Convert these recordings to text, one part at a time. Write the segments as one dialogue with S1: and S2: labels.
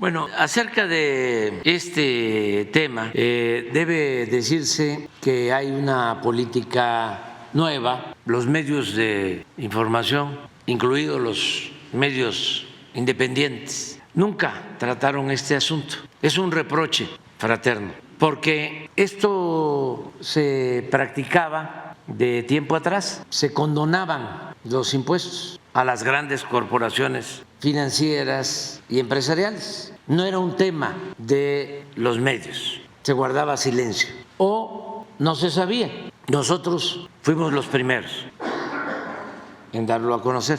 S1: Bueno, acerca de este tema, debe decirse que hay una política nueva. Los medios de información, incluidos los medios independientes, nunca trataron este asunto. Es un reproche fraterno, porque esto se practicaba de tiempo atrás, se condonaban los impuestos a las grandes corporaciones financieras y empresariales. No era un tema de los medios, se guardaba silencio o no se sabía. Nosotros fuimos los primeros en darlo a conocer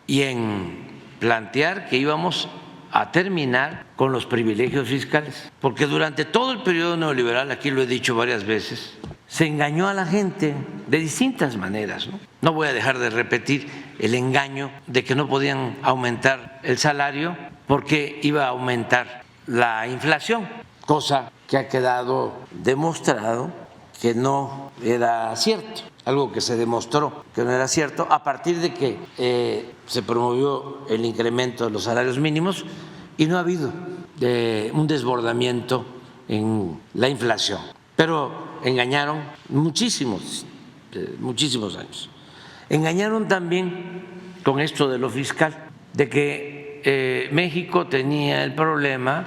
S1: y en plantear que íbamos a terminar con los privilegios fiscales, porque durante todo el periodo neoliberal, aquí lo he dicho varias veces, se engañó a la gente de distintas maneras, ¿no? No voy a dejar de repetir el engaño de que no podían aumentar el salario porque iba a aumentar la inflación, cosa que ha quedado demostrado que no era cierto, algo que se demostró que no era cierto a partir de que se promovió el incremento de los salarios mínimos y no ha habido un desbordamiento en la inflación. Pero engañaron muchísimos años. Engañaron también con esto de lo fiscal, de que México tenía el problema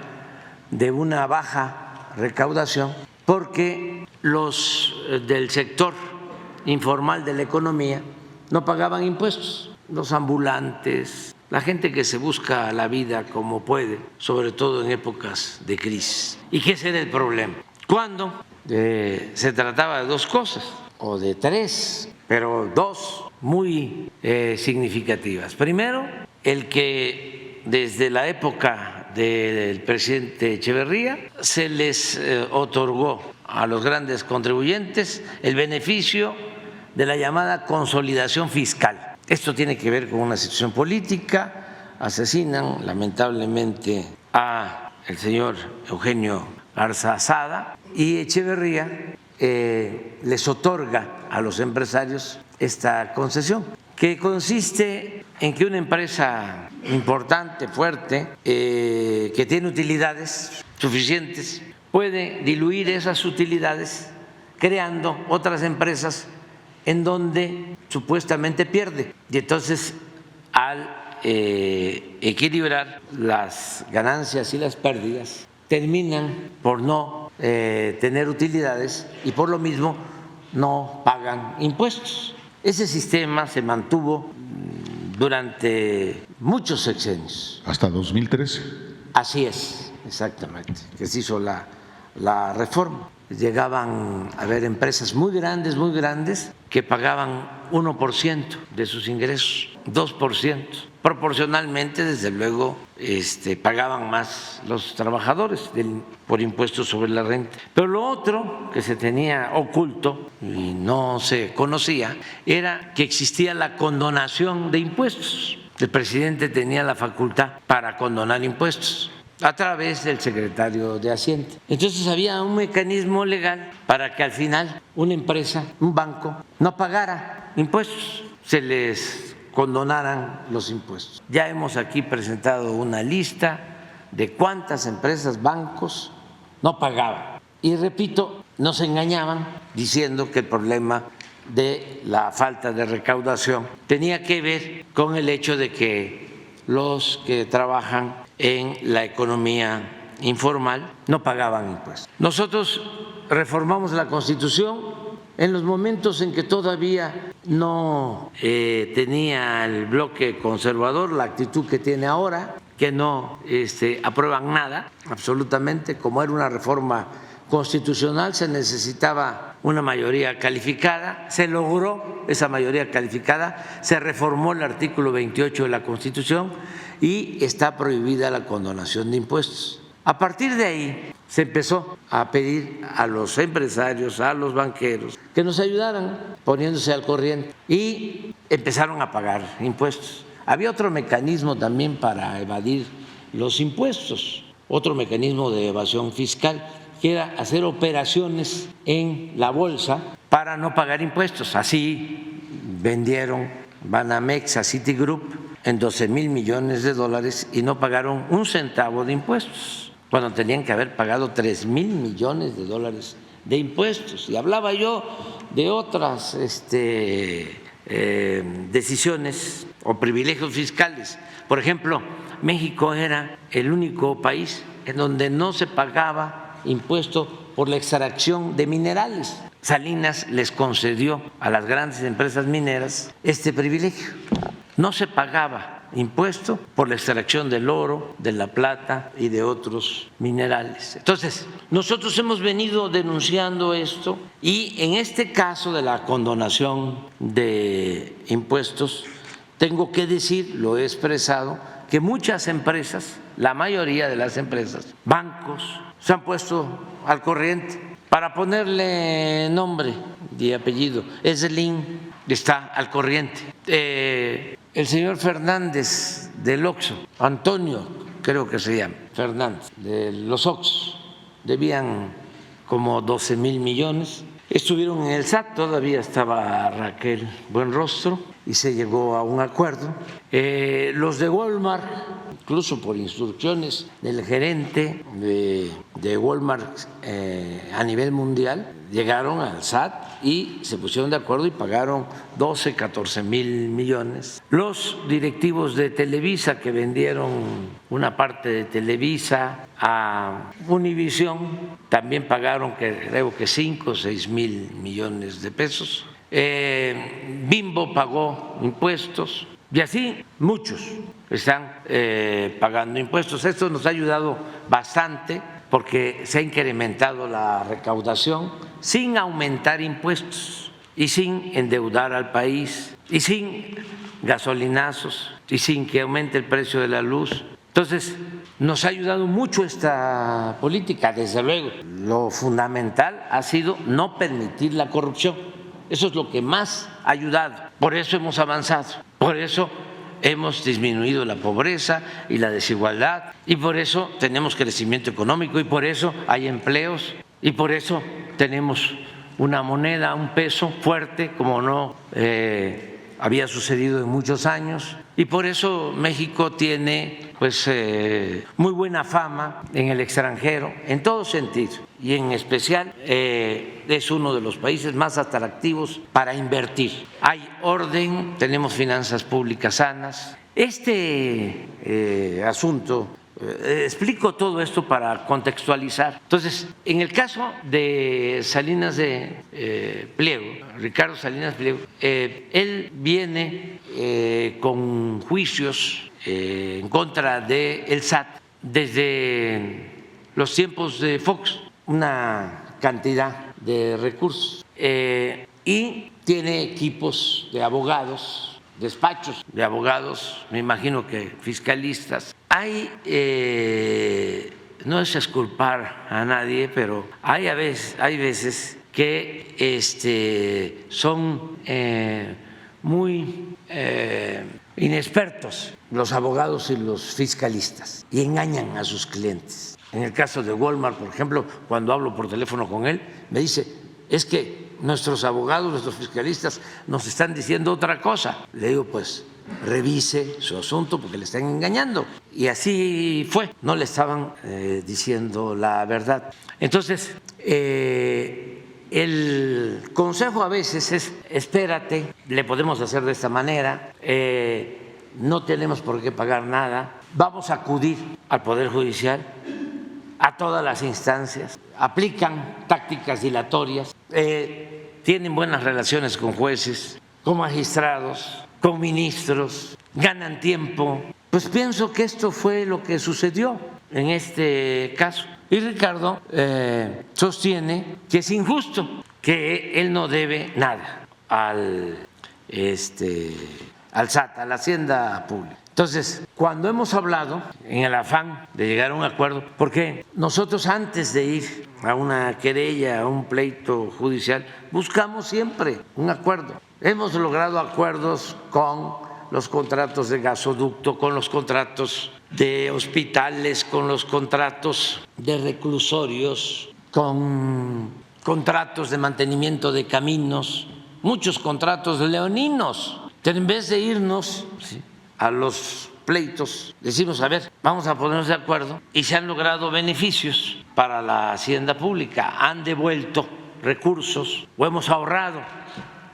S1: de una baja recaudación porque los del sector informal de la economía no pagaban impuestos, los ambulantes, la gente que se busca la vida como puede, sobre todo en épocas de crisis. ¿Y qué ese era el problema? Cuando se trataba de dos cosas, o de tres, pero dos muy significativas. Primero, el que desde la época del presidente Echeverría se les otorgó a los grandes contribuyentes el beneficio de la llamada consolidación fiscal. Esto tiene que ver con una situación política. Asesinan lamentablemente a el señor Eugenio Garza Sada y Echeverría les otorga a los empresarios esta concesión, que consiste en que una empresa importante, fuerte, que tiene utilidades suficientes, puede diluir esas utilidades creando otras empresas en donde supuestamente pierde. Y entonces, al equilibrar las ganancias y las pérdidas, terminan por no tener utilidades y por lo mismo no pagan impuestos. Ese sistema se mantuvo durante muchos sexenios.
S2: ¿Hasta 2013?
S1: Así es, exactamente, que se hizo la reforma. Llegaban a haber empresas muy grandes, que pagaban 1% de sus ingresos, 2%. Proporcionalmente, desde luego, pagaban más los trabajadores por impuestos sobre la renta. Pero lo otro que se tenía oculto y no se conocía era que existía la condonación de impuestos. El presidente tenía la facultad para condonar impuestos a través del secretario de Hacienda. Entonces había un mecanismo legal para que al final una empresa, un banco, no pagara impuestos, se les condonaran los impuestos. Ya hemos aquí presentado una lista de cuántas empresas, bancos no pagaban. Y repito, nos engañaban diciendo que el problema de la falta de recaudación tenía que ver con el hecho de que los que trabajan en la economía informal no pagaban impuestos. Nosotros reformamos la Constitución en los momentos en que todavía no tenía el bloque conservador la actitud que tiene ahora, que no aprueban nada, absolutamente. Como era una reforma constitucional, se necesitaba una mayoría calificada, se logró esa mayoría calificada, se reformó el artículo 28 de la Constitución y está prohibida la condonación de impuestos. A partir de ahí se empezó a pedir a los empresarios, a los banqueros, que nos ayudaran poniéndose al corriente y empezaron a pagar impuestos. Había otro mecanismo también para evadir los impuestos, otro mecanismo de evasión fiscal, que era hacer operaciones en la bolsa para no pagar impuestos. Así vendieron Banamex a Citigroup en 12,000 millones de dólares y no pagaron un centavo de impuestos, cuando tenían que haber pagado 3,000 millones de dólares de impuestos. Y hablaba yo de otras decisiones o privilegios fiscales. Por ejemplo, México era el único país en donde no se pagaba impuesto por la extracción de minerales. Salinas les concedió a las grandes empresas mineras este privilegio. No se pagaba impuesto por la extracción del oro, de la plata y de otros minerales. Entonces, nosotros hemos venido denunciando esto y en este caso de la condonación de impuestos, tengo que decir, lo he expresado, que muchas empresas, la mayoría de las empresas, bancos, se han puesto al corriente. Para ponerle nombre y apellido, Slim está al corriente. El señor Fernández del Oxxo, Antonio, creo que se llama, Fernández, de los Oxxos, debían como 12,000 millones. Estuvieron en el SAT, todavía estaba Raquel Buenrostro y se llegó a un acuerdo. Los de Walmart, incluso por instrucciones del gerente de Walmart a nivel mundial, llegaron al SAT y se pusieron de acuerdo y pagaron 12, 14,000 millones. Los directivos de Televisa que vendieron una parte de Televisa a Univisión también pagaron, creo que 5 o 6,000 millones de pesos. Bimbo pagó impuestos y así muchos están pagando impuestos. Esto nos ha ayudado bastante porque se ha incrementado la recaudación sin aumentar impuestos y sin endeudar al país y sin gasolinazos y sin que aumente el precio de la luz. Entonces, nos ha ayudado mucho esta política, desde luego. Lo fundamental ha sido no permitir la corrupción. Eso es lo que más ha ayudado. Por eso hemos avanzado, por eso hemos disminuido la pobreza y la desigualdad, y por eso tenemos crecimiento económico, y por eso hay empleos, y por eso tenemos una moneda, un peso fuerte como no había sucedido en muchos años, y por eso México tiene pues muy buena fama en el extranjero en todo sentido, y en especial es uno de los países más atractivos para invertir. Hay orden, tenemos finanzas públicas sanas. Este asunto, explico todo esto para contextualizar. Entonces, en el caso de Salinas de Pliego, Ricardo Salinas Pliego, él viene con juicios en contra del SAT desde los tiempos de Fox, una cantidad de recursos, y tiene equipos de abogados, despachos de abogados, me imagino que fiscalistas. No es exculpar a nadie, pero hay veces que son muy inexpertos los abogados y los fiscalistas y engañan a sus clientes. En el caso de Walmart, por ejemplo, cuando hablo por teléfono con él, me dice, es que nuestros abogados, nuestros fiscalistas nos están diciendo otra cosa. Le digo, pues revise su asunto porque le están engañando. Y así fue, no le estaban diciendo la verdad. Entonces, el consejo a veces es, espérate, le podemos hacer de esta manera, no tenemos por qué pagar nada, vamos a acudir al Poder Judicial, a todas las instancias, aplican tácticas dilatorias, tienen buenas relaciones con jueces, con magistrados, con ministros, ganan tiempo. Pues pienso que esto fue lo que sucedió en este caso. Y Ricardo sostiene que es injusto, que él no debe nada al SAT, a la Hacienda Pública. Entonces, cuando hemos hablado, en el afán de llegar a un acuerdo, porque nosotros antes de ir a una querella, a un pleito judicial, buscamos siempre un acuerdo. Hemos logrado acuerdos con los contratos de gasoducto, con los contratos de hospitales, con los contratos de reclusorios, con contratos de mantenimiento de caminos, muchos contratos leoninos. Pero en vez de irnos a los pleitos, decimos, a ver, vamos a ponernos de acuerdo, y se han logrado beneficios para la hacienda pública, han devuelto recursos o hemos ahorrado.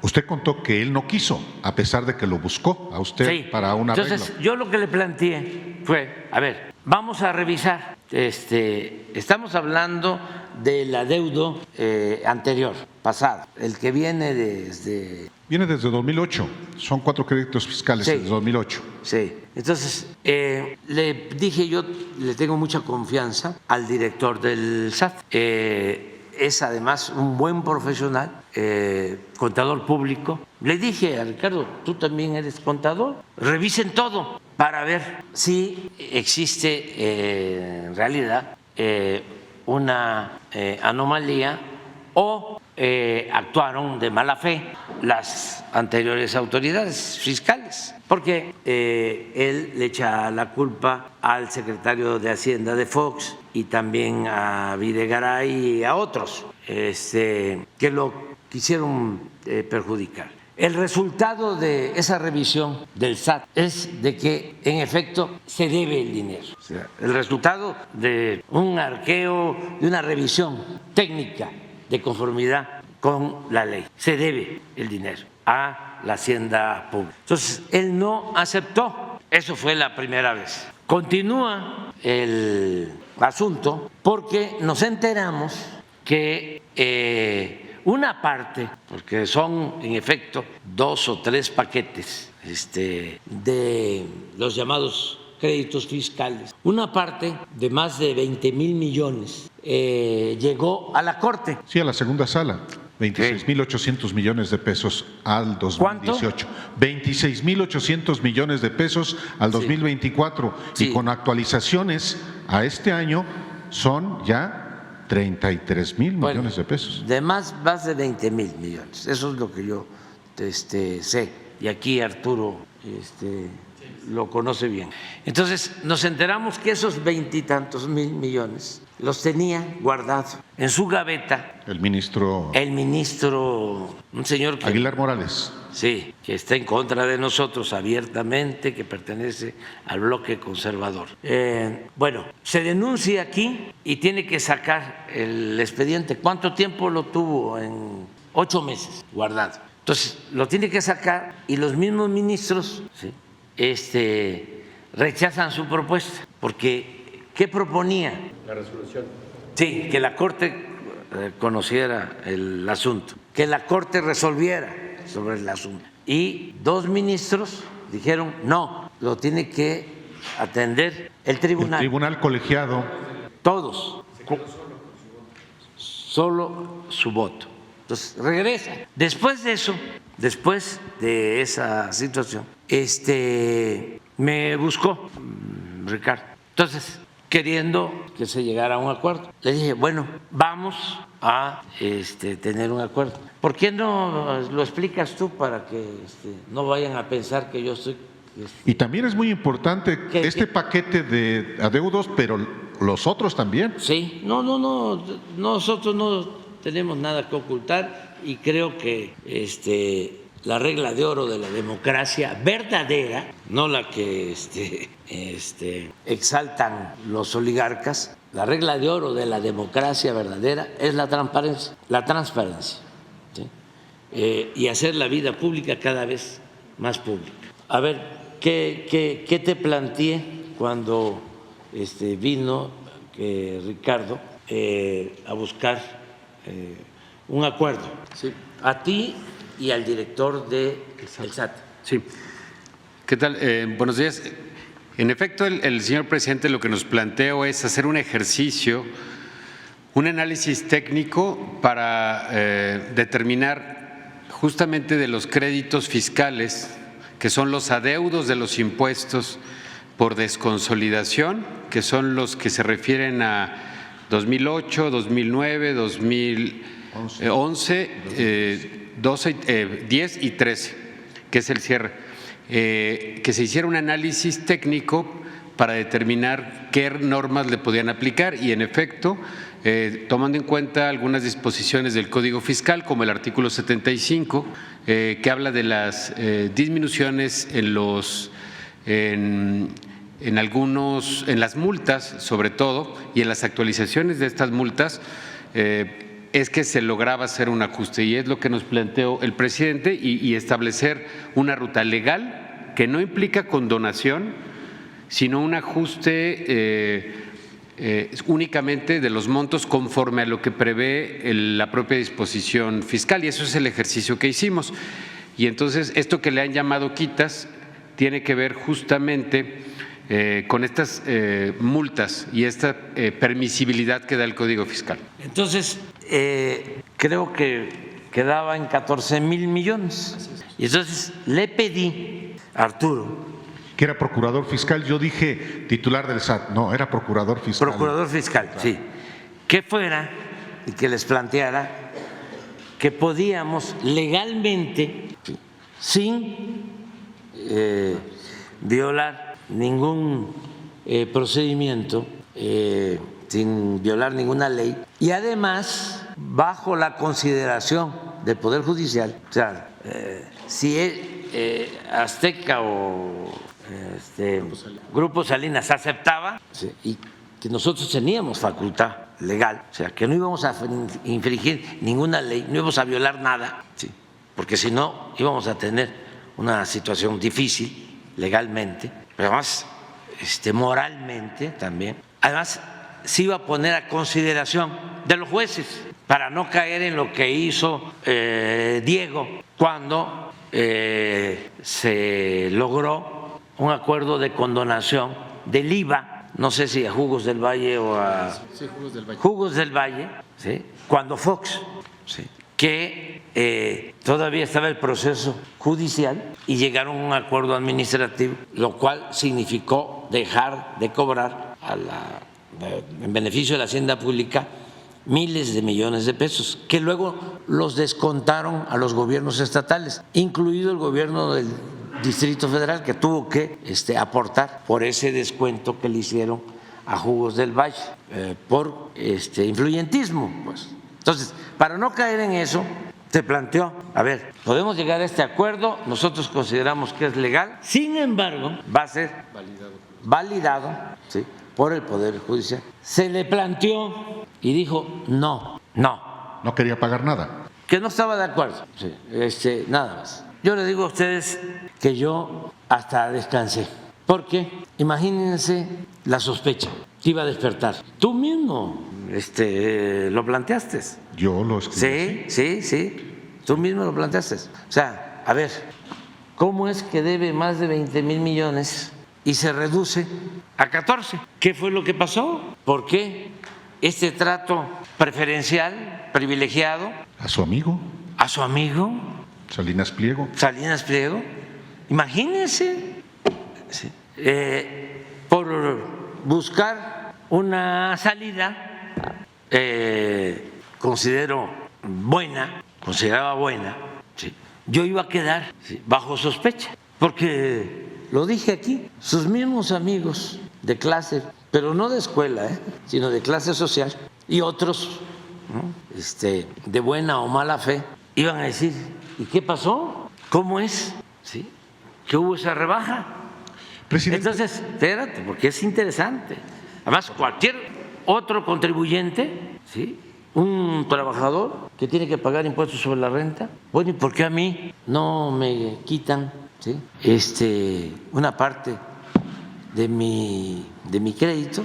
S2: Usted contó que él no quiso, a pesar de que lo buscó a usted
S1: Sí.
S2: para un arreglo.
S1: Entonces, yo lo que le planteé fue, a ver, vamos a revisar, estamos hablando del adeudo anterior, pasado, el que viene desde…
S2: Viene desde 2008, son 4 créditos fiscales
S1: Sí.
S2: desde 2008.
S1: Sí, entonces le dije, yo le tengo mucha confianza al director del SAT. Es además un buen profesional, contador público. Le dije a Ricardo, tú también eres contador, revisen todo para ver si existe en realidad una anomalía o actuaron de mala fe las anteriores autoridades fiscales, porque él le echa la culpa al secretario de Hacienda de Fox y también a Videgaray y a otros que lo quisieron perjudicar. El resultado de esa revisión del SAT es de que en efecto se debe el dinero. O sea, el resultado de un arqueo, de una revisión técnica de conformidad con la ley, se debe el dinero a la hacienda pública. Entonces, él no aceptó. Eso fue la primera vez. Continúa el asunto porque nos enteramos que una parte, porque son en efecto 2 o 3 paquetes de los llamados créditos fiscales, una parte de más de 20,000 millones llegó a la Corte.
S2: Sí, a la segunda sala. 26,800 millones de pesos al 2018.
S1: ¿Cuánto?
S2: 26,800 millones de pesos al 2024.
S1: Sí.
S2: Y con actualizaciones a este año son ya 33,000 millones de pesos.
S1: De más de 20,000 millones. Eso es lo que yo sé. Y aquí Arturo lo conoce bien. Entonces nos enteramos que esos 20 y tantos mil millones los tenía guardados en su gaveta
S2: El ministro
S1: un señor que…
S2: Aguilar Morales.
S1: Sí, que está en contra de nosotros abiertamente, que pertenece al bloque conservador. Bueno, se denuncia aquí y tiene que sacar el expediente. ¿Cuánto tiempo lo tuvo? En 8 meses guardado. Entonces, lo tiene que sacar y los mismos ministros rechazan su propuesta, porque ¿qué proponía?
S3: La resolución.
S1: Sí, que la Corte conociera el asunto, que la Corte resolviera sobre el asunto. Y 2 ministros dijeron, no, lo tiene que atender el tribunal.
S2: El tribunal colegiado.
S1: Todos. Solo su voto. Entonces, regresa. Después de eso, después de esa situación, me buscó Ricardo. Entonces, queriendo que se llegara a un acuerdo. Le dije, bueno, vamos a tener un acuerdo. ¿Por qué no lo explicas tú para que no vayan a pensar que yo estoy…
S2: Y también es muy importante este paquete de adeudos, pero los otros también.
S1: Sí, no, nosotros no tenemos nada que ocultar y creo que la regla de oro de la democracia verdadera, no la que exaltan los oligarcas, la regla de oro de la democracia verdadera es la transparencia, ¿sí? Y hacer la vida pública cada vez más pública. A ver, ¿qué te planteé cuando vino Ricardo a buscar un acuerdo?
S3: Sí.
S1: A ti y al director del SAT.
S3: Sí. ¿Qué tal? Buenos días. En efecto, el señor presidente lo que nos planteó es hacer un ejercicio, un análisis técnico para determinar justamente de los créditos fiscales, que son los adeudos de los impuestos por desconsolidación, que son los que se refieren a 2008, 2009, 2011, 10 y 13, que es el cierre. Que se hiciera un análisis técnico para determinar qué normas le podían aplicar y, en efecto, tomando en cuenta algunas disposiciones del Código Fiscal, como el artículo 75, que habla de las disminuciones en los en las multas, sobre todo, y en las actualizaciones de estas multas, es que se lograba hacer un ajuste, y es lo que nos planteó el presidente, y establecer una ruta legal que no implica condonación, sino un ajuste únicamente de los montos conforme a lo que prevé la propia disposición fiscal, y eso es el ejercicio que hicimos. Y entonces esto que le han llamado quitas tiene que ver justamente con estas multas y esta permisibilidad que da el Código Fiscal.
S1: Entonces, creo que quedaba en 14,000 millones. Y entonces le pedí a Arturo,
S2: Que era procurador fiscal, yo dije titular del SAT, no, era procurador fiscal.
S1: Procurador fiscal, sí, que fuera y que les planteara que podíamos legalmente, sin violar ningún procedimiento, sin violar ninguna ley, y además bajo la consideración del Poder Judicial, o sea, si Azteca o Grupo Salinas aceptaba, sí, y que nosotros teníamos facultad legal, o sea, que no íbamos a infringir ninguna ley, no íbamos a violar nada, sí, porque si no íbamos a tener una situación difícil legalmente, pero además moralmente también. Además, se iba a poner a consideración de los jueces para no caer en lo que hizo Diego cuando se logró un acuerdo de condonación del IVA, no sé si a Jugos del Valle o a Jugos del Valle, ¿sí? Cuando Fox, ¿sí? Que todavía estaba el proceso judicial y llegaron a un acuerdo administrativo, lo cual significó dejar de cobrar en beneficio de la hacienda pública miles de millones de pesos, que luego los descontaron a los gobiernos estatales, incluido el gobierno del Distrito Federal, que tuvo que aportar por ese descuento que le hicieron a Jugos del Valle por influyentismo, pues. Entonces, para no caer en eso, se planteó, a ver, podemos llegar a este acuerdo, nosotros consideramos que es legal, sin embargo, va a ser validado, ¿sí?, por el Poder Judicial. Se le planteó y dijo no.
S2: No quería pagar nada.
S1: Que no estaba de acuerdo, sí, nada más. Yo le digo a ustedes que yo hasta descansé, porque imagínense la sospecha que iba a despertar. Tú mismo lo planteaste.
S2: Yo lo escribí.
S1: Sí, tú mismo lo planteaste. O sea, a ver, ¿cómo es que debe más de 20,000 millones y se reduce a 14? ¿Qué fue lo que pasó? ¿Por qué este trato preferencial, privilegiado?
S2: A su amigo.
S1: A su amigo.
S2: Salinas Pliego.
S1: Salinas Pliego. Imagínense, sí, por buscar una salida, consideraba buena, sí, yo iba a quedar, sí, bajo sospecha, porque lo dije aquí, sus mismos amigos de clase, pero no de escuela, sino de clase social, y otros, ¿no?, de buena o mala fe, iban a decir, ¿y qué pasó? ¿Cómo es? ¿Sí? ¿Que hubo esa rebaja?
S2: Presidente.
S1: Entonces, espérate, porque es interesante. Además, cualquier otro contribuyente, ¿sí?, un trabajador que tiene que pagar impuestos sobre la renta, bueno, ¿y por qué a mí no me quitan, ¿sí?, una parte de mi crédito?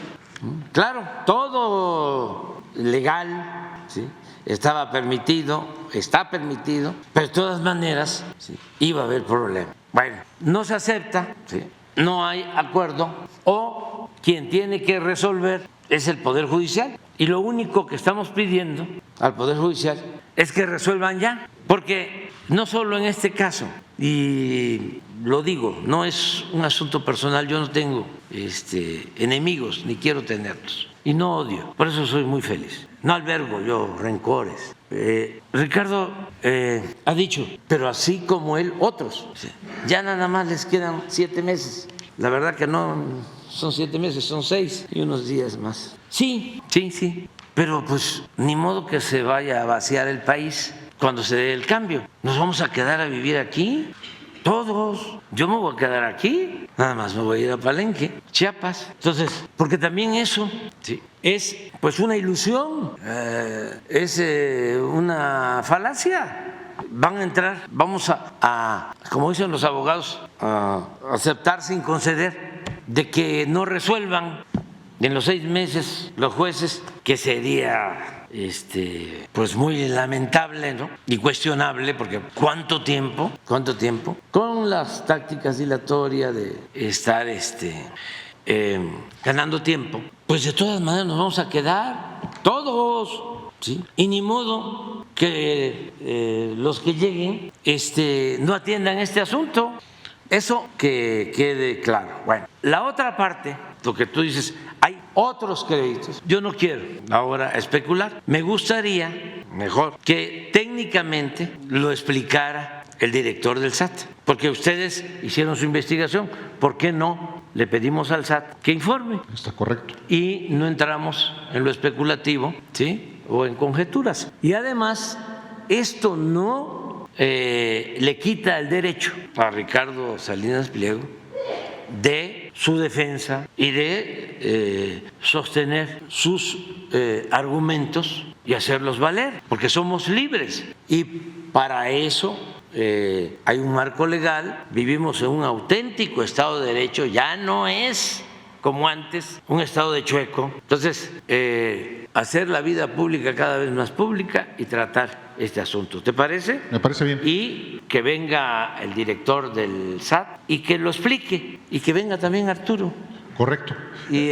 S1: Claro, todo legal, ¿sí?, estaba permitido, está permitido, pero de todas maneras, ¿sí?, iba a haber problema. Bueno, no se acepta, ¿sí?, no hay acuerdo, o quien tiene que resolver es el Poder Judicial, y lo único que estamos pidiendo al Poder Judicial es que resuelvan ya, porque no solo en este caso, y lo digo, no es un asunto personal, yo no tengo enemigos ni quiero tenerlos, y no odio, por eso soy muy feliz, no albergo yo rencores. Ricardo ha dicho, pero así como él, otros, ya nada más les quedan 7 meses, la verdad que no son 7 meses, son 6 y unos días más. Sí, pero pues ni modo que se vaya a vaciar el país cuando se dé el cambio. Nos vamos a quedar a vivir aquí, todos. yo me voy a quedar aquí, nada más me voy a ir a Palenque, Chiapas. Entonces, porque también eso sí, es pues una ilusión, es una falacia. Van a entrar, vamos a, como dicen los abogados, a aceptar sin conceder de que no resuelvan en los 6 meses los jueces, que sería pues muy lamentable, ¿no? Y cuestionable, porque ¿cuánto tiempo con las tácticas dilatorias de estar ganando tiempo? Pues de todas maneras nos vamos a quedar todos. ¿Sí? Y ni modo que los que lleguen no atiendan este asunto. Eso que quede claro. Bueno, la otra parte, lo que tú dices, hay otros créditos. Yo no quiero ahora especular. Me gustaría mejor que técnicamente lo explicara el director del SAT, porque ustedes hicieron su investigación. ¿Por qué no le pedimos al SAT que informe?
S2: Está correcto.
S1: Y no entramos en lo especulativo, ¿sí?, o en conjeturas. Y además, esto no le quita el derecho a Ricardo Salinas Pliego de su defensa y de sostener sus argumentos y hacerlos valer, porque somos libres. Y para eso hay un marco legal, vivimos en un auténtico Estado de Derecho, ya no es como antes, un estado de chueco. Entonces, hacer la vida pública cada vez más pública y tratar este asunto. ¿Te parece?
S2: Me parece bien.
S1: Y que venga el director del SAT y que lo explique, y que venga también Arturo.
S2: Correcto.
S1: Y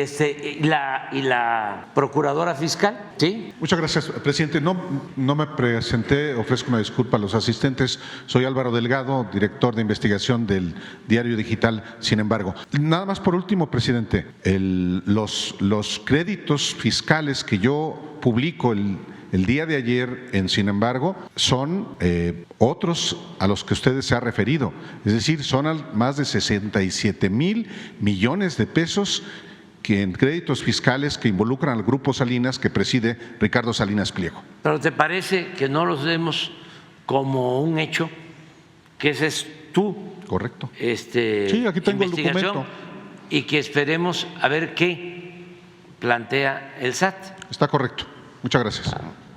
S1: la procuradora fiscal, ¿sí?
S2: Muchas gracias, presidente. No me presenté, ofrezco una disculpa a los asistentes. Soy Álvaro Delgado, director de investigación del Diario Digital, Sin Embargo. Nada más por último, presidente, los créditos fiscales que yo publico el día de ayer en Sin Embargo son otros a los que ustedes se han referido, es decir, son más de 67,000 millones de pesos que en créditos fiscales que involucran al Grupo Salinas que preside Ricardo Salinas Pliego.
S1: ¿Pero te parece que no los demos como un hecho, que ese es tu
S2: Correcto. Sí, aquí tengo el documento.
S1: Y que esperemos a ver qué plantea el SAT?
S2: Está correcto. Muchas gracias.